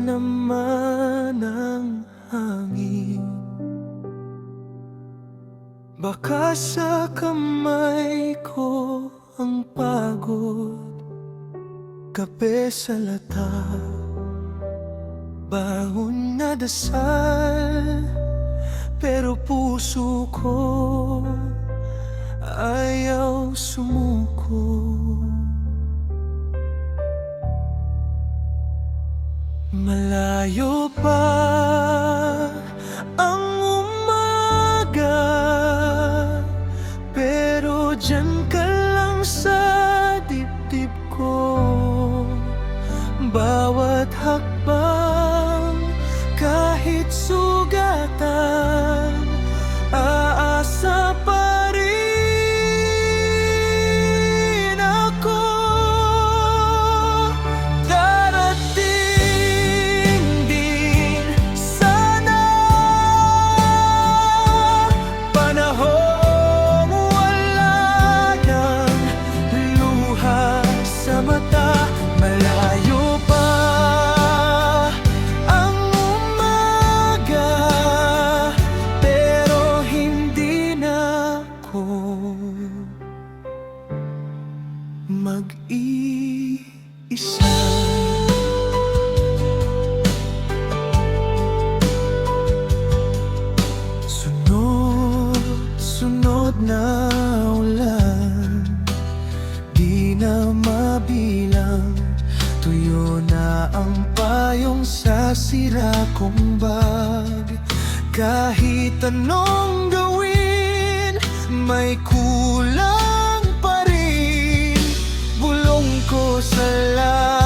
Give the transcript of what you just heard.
naman ang hangin. Baka sa kamay ko ang pagod, kape sa lata, baon na dasal, pero puso ko ayaw sumuko. Malayo pa ang umaga, pero diyan ka lang sa dibdib ko. Bawat hakbang, kahit sugatan, aasa pa rin ako. Darating din sana panahong wala nang luha sa mata. Malayo pa ang umaga, pero hindi na ako mag-iisa. Sunod na ulan, di na mabilang. Tuyo na ang payong sa sira kong bag. Kahit anong gawin, may kulang pa rin. Bulong ko sa lahat.